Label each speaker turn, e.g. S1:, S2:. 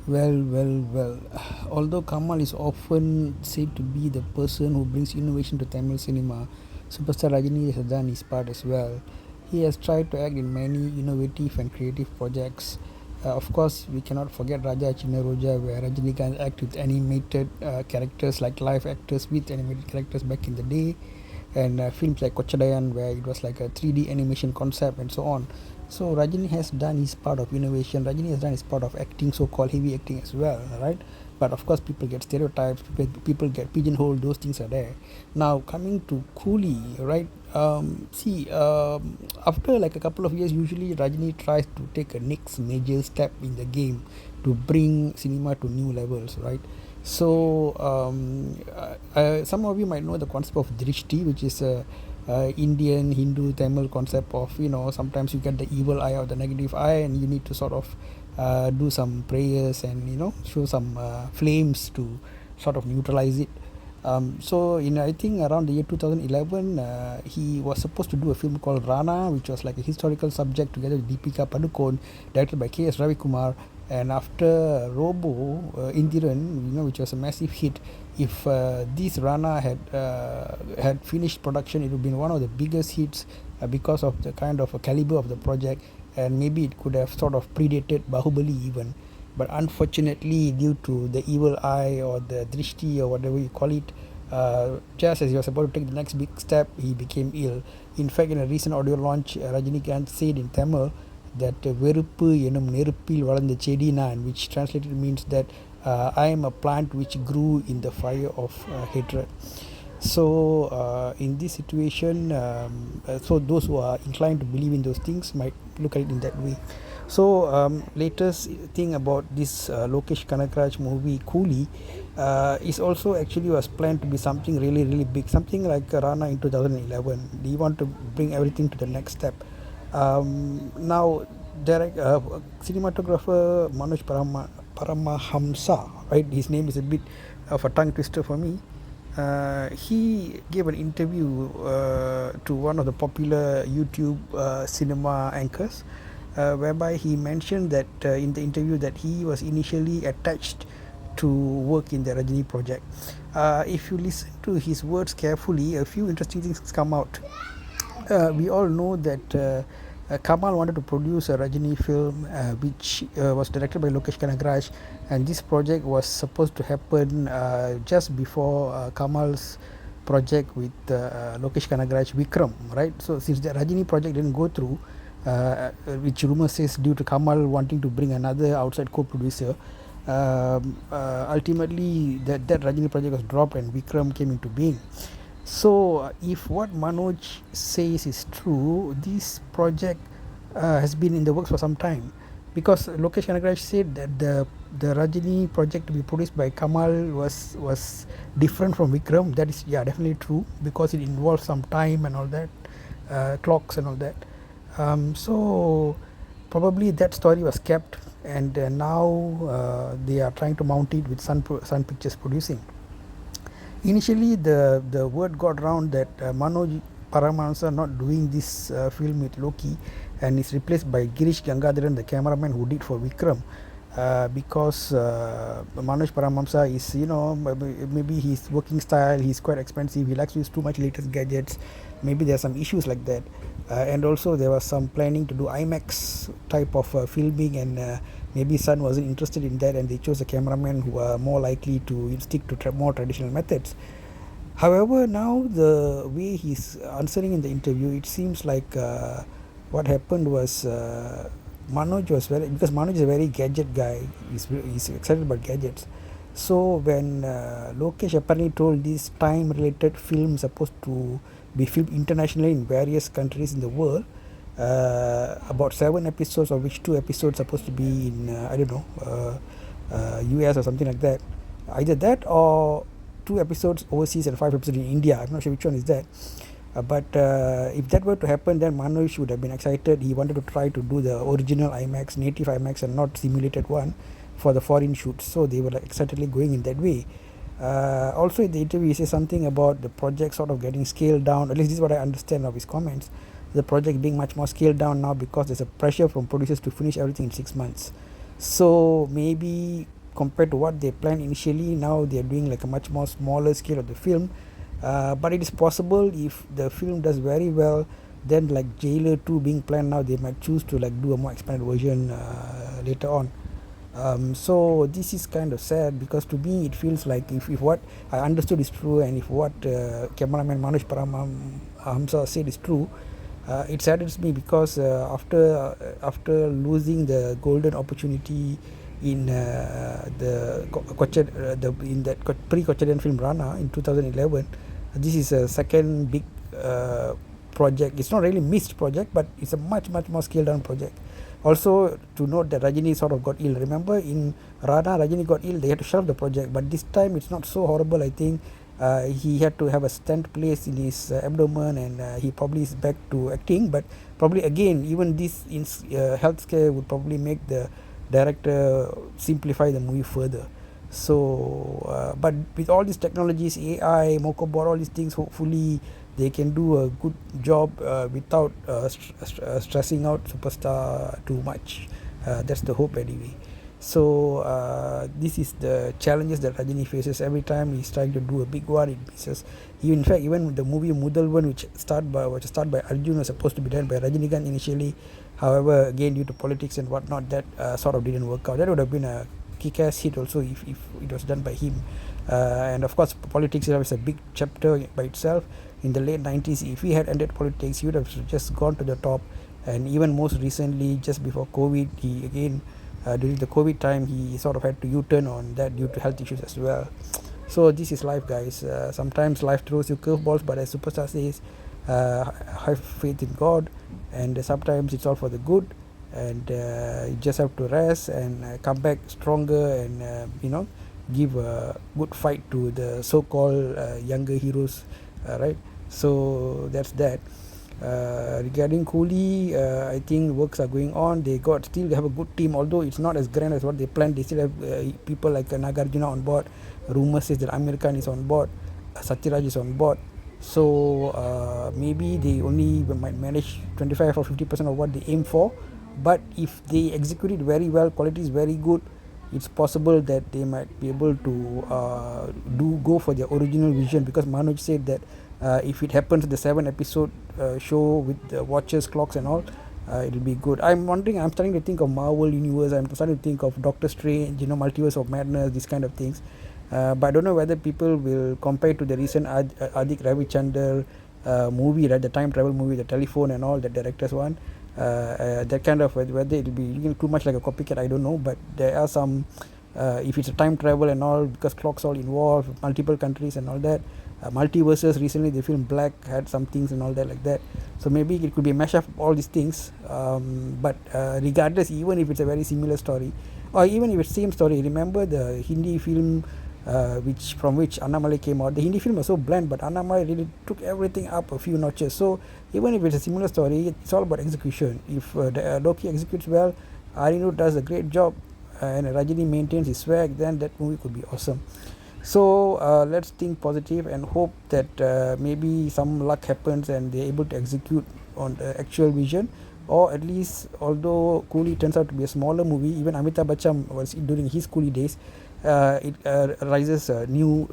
S1: Well. Although Kamal is often said to be the person who brings innovation to Tamil cinema, superstar Rajini has done his part as well. He has tried to act in many innovative and creative projects. Of course, we cannot forget Raja Chinna Roja, where Rajinikanth act with animated characters like live actors with animated characters back in the day, and films like Kochadayan, where it was like a 3D animation concept and so on. So Rajini has done his part of innovation. Rajini has done his part of acting, so-called heavy acting as well, right? But of course, people get stereotypes. People get pigeonholed. Those things are there. Now coming to Coolie, right? After like a couple of years, usually Rajini tries to take a next major step in the game to bring cinema to new levels, right? So some of you might know the concept of drishti, which is a Indian Hindu Tamil concept of, sometimes you get the evil eye or the negative eye, and you need to sort of do some prayers and show some flames to sort of neutralize it. So in I think around the year 2011, he was supposed to do a film called Rana, which was like a historical subject together with Deepika Padukone, directed by K.S. Ravikumar. And after Robo Indiran, which was a massive hit, if this Rana had finished production, it would have been one of the biggest hits because of the kind of caliber of the project, and maybe it could have sort of predated Bahubali even. But unfortunately, due to the evil eye or the drishti or whatever you call it, just as he was about to take the next big step, he became ill. In fact, in a recent audio launch, Rajinikanth said in Tamil that வெறுப்பு எனும் நெருப்பில் வளர்ந்த செடி நான், which translated means that I am a plant which grew in the fire of hatred. So in this situation, so those who are inclined to believe in those things might look at it in that way. So latest thing about this Lokesh Kanakraj movie Coolie is also actually was planned to be something really big, something like Rana in 2011. They want to bring everything to the next step. Now, cinematographer Manoj Paramahamsa, right? His name is a bit of a tongue twister for me. He gave an interview to one of the popular YouTube cinema anchors, whereby he mentioned that in the interview that he was initially attached to work in the Rajini project. If you listen to his words carefully, a few interesting things come out. We all know that Kamal wanted to produce a Rajini film which was directed by Lokesh Kanagraj, and this project was supposed to happen just before Kamal's project with Lokesh Kanagraj Vikram, right? So since the Rajini project didn't go through, which rumor says due to Kamal wanting to bring another outside co-producer, ultimately that Rajini project was dropped and Vikram came into being. So if what Manoj says is true, this project has been in the works for some time, because Lokesh Kanagraj said that the Rajini project to be produced by Kamal was different from Vikram. That is, yeah, definitely true, because it involves some time and all that, clocks and all that. So probably that story was kept, and now they are trying to mount it with Sun Pictures producing. Initially, the word got around that Manoj Paramahansa not doing this film with Loki, and is replaced by Girish Gangadharan, the cameraman who did for Vikram, because Manoj Paramahansa is, maybe his working style, he's quite expensive, he likes to use too much latest gadgets, maybe there are some issues like that. And also there was some planning to do IMAX type of filming, and maybe Sun wasn't interested in that, and they chose a cameraman who are more likely to stick to more traditional methods. However, now the way he's answering in the interview, it seems like what happened was Manoj was because Manoj is a very gadget guy. He's excited about gadgets. So when Lokesh apparently told this time-related film supposed to be filmed internationally in various countries in the world, about 7 episodes, of which 2 episodes supposed to be in US or something like that. Either that or 2 episodes overseas and 5 episodes in India. I'm not sure which one is that. But if that were to happen, then Manoj would have been excited. He wanted to try to do the original IMAX, native IMAX, and not simulated one for the foreign shoots. So they were like excitedly going in that way. Also in the interview, he says something about the project sort of getting scaled down. At least this is what I understand of his comments. The project being much more scaled down now because there's a pressure from producers to finish everything in 6 months. So maybe compared to what they planned initially, now they are doing like a much more smaller scale of the film. But it is possible if the film does very well, then like Jailer 2 being planned now, they might choose to like do a more expanded version later on. So this is kind of sad because to me it feels like if what I understood is true, and if what cameraman Manoj Hamza said is true, it saddens me because after losing the golden opportunity in in that pre-Kochadian film Rana in 2011, this is a second big project. It's not really missed project, but it's a much more scaled down project. Also to note that Rajini sort of got ill. Remember in Rana, Rajini got ill, they had to shelve the project, but this time it's not so horrible. I think he had to have a stent placed in his abdomen, and he probably is back to acting, but probably again even this health scare would probably make the director simplify the movie further. So but with all these technologies, AI, Mokobot, all these things, hopefully they can do a good job without stressing out superstar too much. That's the hope anyway. So this is the challenges that Rajini faces every time he's trying to do a big one. It misses. In fact, even the movie Mudalvan, which started by Arjun, was supposed to be done by Rajinikanth initially. However, again due to politics and whatnot, that sort of didn't work out. That would have been a kick-ass hit also if it was done by him. And of course, politics is a big chapter by itself. In the late 90s, if he had ended politics, he would have just gone to the top. And even most recently, just before COVID, he again during the COVID time, he sort of had to U-turn on that due to health issues as well. So this is life, guys. Sometimes life throws you curveballs, but as Superstar says, have faith in God, and sometimes it's all for the good, and you just have to rest and come back stronger, and give a good fight to the so-called younger heroes, right? So that's that. Regarding Coolie, I think works are going on. They have a good team, although it's not as grand as what they planned. They still have people like Nagarjuna on board. Rumor says that Amir Khan is on board, Satyaraj is on board. So maybe they only might manage 25 or 50% of what they aim for. But if they execute it very well, quality is very good, it's possible that they might be able to go for their original vision, because Manoj said that if it happens the 7 episode show with the watches, clocks and all, it'll be good. I'm starting to think of Marvel Universe, I'm starting to think of Doctor Strange, Multiverse of Madness, these kind of things. But I don't know whether people will compare to the recent Adik Ravichandar movie, right, the time travel movie, the telephone and all, the director's one. That kind of, whether it will be too much like a copycat, I don't know, but there are some, if it's a time travel and all, because clocks all involved, multiple countries and all that. Multiverses, recently the film Black had some things and all that like that, so maybe it could be a mashup of all these things. But regardless, even if it's a very similar story, or even if it's same story, remember the Hindi film from which Annamalai came out. The Hindi film was so bland, but Annamalai really took everything up a few notches. So even if it's a similar story, it's all about execution. If Loki executes well, Arinu does a great job, and Rajini maintains his swag, then that movie could be awesome. So let's think positive and hope that maybe some luck happens and they're able to execute on the actual vision. Or at least, although Coolie turns out to be a smaller movie, even Amitabh Bachchan was during his Coolie days, it rises a new